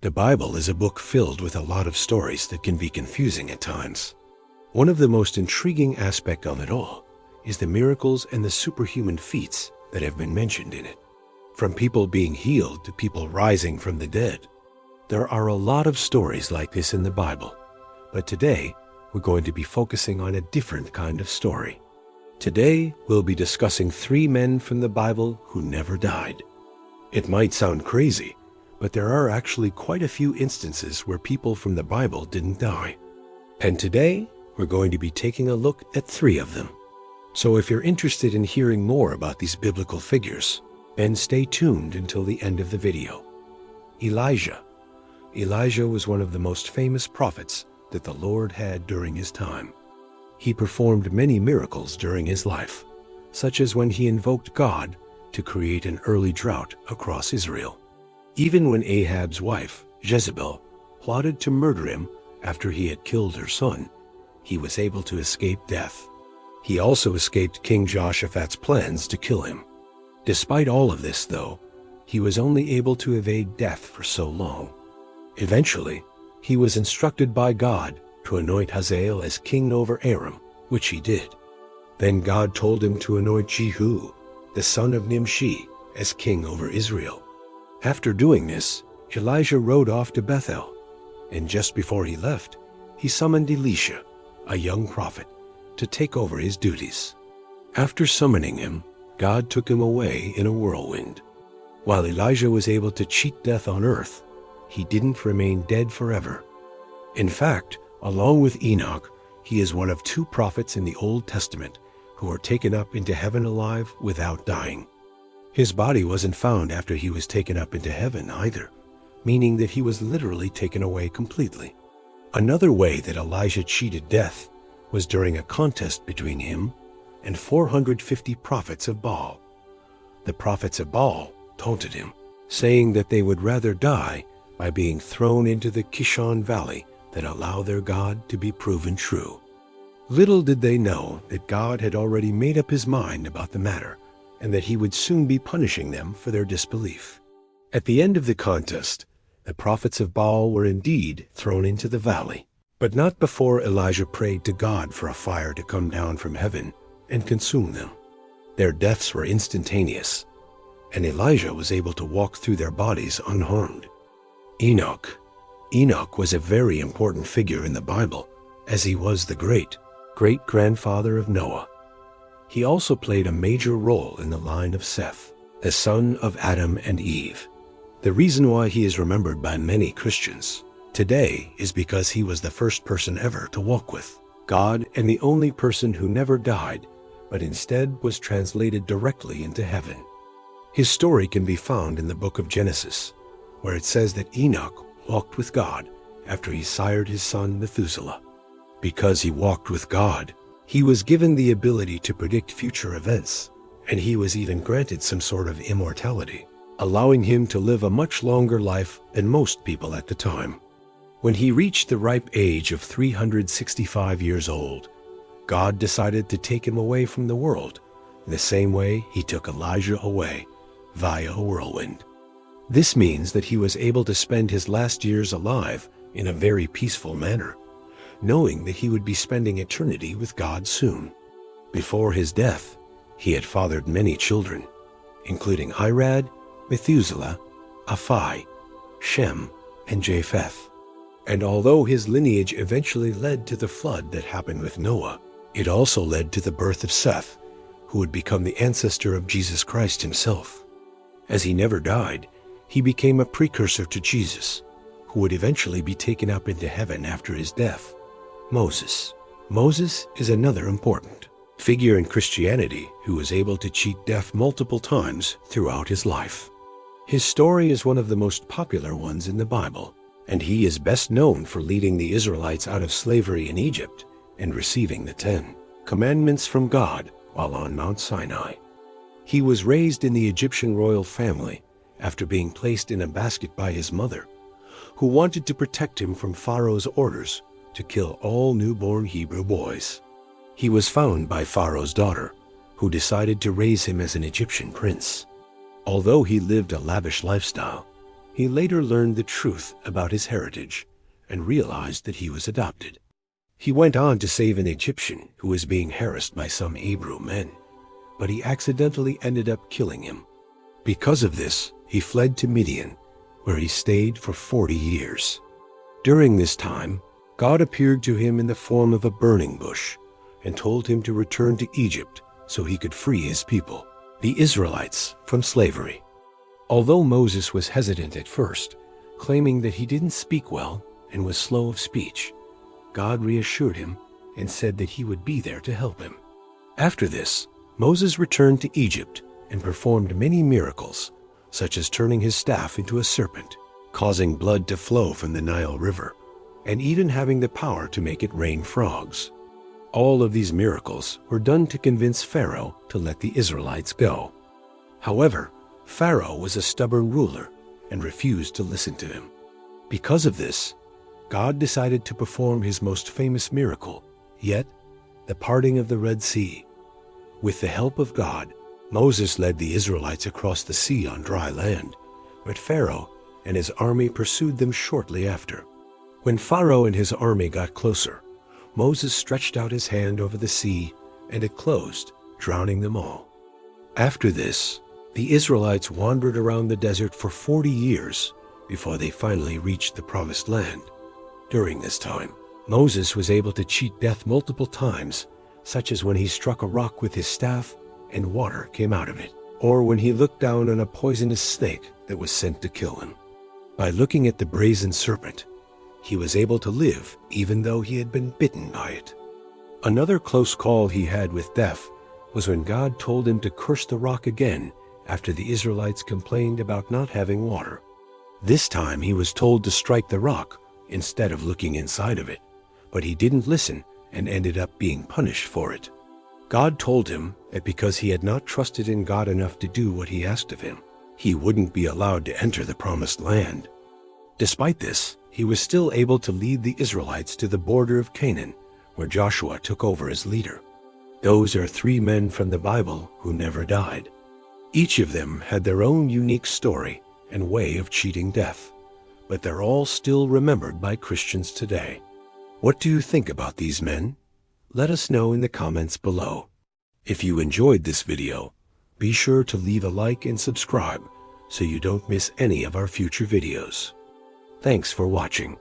The Bible is a book filled with a lot of stories that can be confusing at times. One of the most intriguing aspects of it all is the miracles and the superhuman feats that have been mentioned in it. From people being healed to people rising from the dead. There are a lot of stories like this in the Bible, but today we're going to be focusing on a different kind of story. Today we'll be discussing 3 men from the Bible who never died. It might sound crazy, but there are actually quite a few instances where people from the Bible didn't die. And today we're going to be taking a look at 3 of them. So if you're interested in hearing more about these biblical figures, then stay tuned until the end of the video. Elijah. Elijah was one of the most famous prophets that the Lord had during his time. He performed many miracles during his life, such as when he invoked God to create an early drought across Israel. Even when Ahab's wife, Jezebel, plotted to murder him after he had killed her son, he was able to escape death. He also escaped King Jehoshaphat's plans to kill him. Despite all of this, though, he was only able to evade death for so long. Eventually, he was instructed by God to anoint Hazael as king over Aram, which he did. Then God told him to anoint Jehu, the son of Nimshi, as king over Israel. After doing this, Elijah rode off to Bethel, and just before he left, he summoned Elisha, a young prophet, to take over his duties. After summoning him, God took him away in a whirlwind. While Elijah was able to cheat death on earth, he didn't remain dead forever. In fact, along with Enoch, he is one of 2 prophets in the Old Testament who were taken up into heaven alive without dying. His body wasn't found after he was taken up into heaven either, meaning that he was literally taken away completely. Another way that Elijah cheated death was during a contest between him and 450 prophets of Baal. The prophets of Baal taunted him, saying that they would rather die by being thrown into the Kishon Valley than allow their God to be proven true. Little did they know that God had already made up his mind about the matter, and that he would soon be punishing them for their disbelief. At the end of the contest, the prophets of Baal were indeed thrown into the valley, but not before Elijah prayed to God for a fire to come down from heaven and consume them. Their deaths were instantaneous, and Elijah was able to walk through their bodies unharmed. Enoch. Enoch was a very important figure in the Bible, as he was the great-great-grandfather of Noah. He also played a major role in the line of Seth, the son of Adam and Eve. The reason why he is remembered by many Christians today is because he was the first person ever to walk with God and the only person who never died, but instead was translated directly into heaven. His story can be found in the book of Genesis, where it says that Enoch walked with God after he sired his son Methuselah. Because he walked with God, he was given the ability to predict future events, and he was even granted some sort of immortality, allowing him to live a much longer life than most people at the time. When he reached the ripe age of 365 years old, God decided to take him away from the world, in the same way he took Elijah away, via a whirlwind. This means that he was able to spend his last years alive in a very peaceful manner, knowing that he would be spending eternity with God soon. Before his death, he had fathered many children, including Irad, Methuselah, Aphi, Shem, and Japheth. And although his lineage eventually led to the flood that happened with Noah, it also led to the birth of Seth, who would become the ancestor of Jesus Christ himself. As he never died, he became a precursor to Jesus, who would eventually be taken up into heaven after his death. Moses. Moses is another important figure in Christianity who was able to cheat death multiple times throughout his life. His story is one of the most popular ones in the Bible, and he is best known for leading the Israelites out of slavery in Egypt and receiving the 10 Commandments from God while on Mount Sinai. He was raised in the Egyptian royal family after being placed in a basket by his mother, who wanted to protect him from Pharaoh's orders to kill all newborn Hebrew boys. He was found by Pharaoh's daughter, who decided to raise him as an Egyptian prince. Although he lived a lavish lifestyle, He later learned the truth about his heritage and realized that he was adopted. He went on to save an Egyptian who was being harassed by some Hebrew men, but he accidentally ended up killing him. Because of this, he fled to Midian, where he stayed for 40 years. During this time, God appeared to him in the form of a burning bush and told him to return to Egypt so he could free his people, the Israelites, from slavery. Although Moses was hesitant at first, claiming that he didn't speak well and was slow of speech, God reassured him and said that he would be there to help him. After this, Moses returned to Egypt and performed many miracles, such as turning his staff into a serpent, causing blood to flow from the Nile River, and even having the power to make it rain frogs. All of these miracles were done to convince Pharaoh to let the Israelites go. However, Pharaoh was a stubborn ruler and refused to listen to him. Because of this, God decided to perform his most famous miracle yet, the parting of the Red Sea. With the help of God, Moses led the Israelites across the sea on dry land, but Pharaoh and his army pursued them shortly after. When Pharaoh and his army got closer, Moses stretched out his hand over the sea, and it closed, drowning them all. After this, the Israelites wandered around the desert for 40 years before they finally reached the Promised Land. During this time, Moses was able to cheat death multiple times, such as when he struck a rock with his staff and water came out of it, or when he looked down on a poisonous snake that was sent to kill him. By looking at the brazen serpent, he was able to live even though he had been bitten by it. Another close call he had with death was when God told him to curse the rock again after the Israelites complained about not having water. This time he was told to strike the rock instead of looking inside of it, but he didn't listen and ended up being punished for it. God told him that because he had not trusted in God enough to do what he asked of him, he wouldn't be allowed to enter the Promised Land. Despite this, he was still able to lead the Israelites to the border of Canaan, where Joshua took over as leader. Those are 3 men from the Bible who never died. Each of them had their own unique story and way of cheating death, but they're all still remembered by Christians today. What do you think about these men? Let us know in the comments below. If you enjoyed this video, be sure to leave a like and subscribe so you don't miss any of our future videos. Thanks for watching.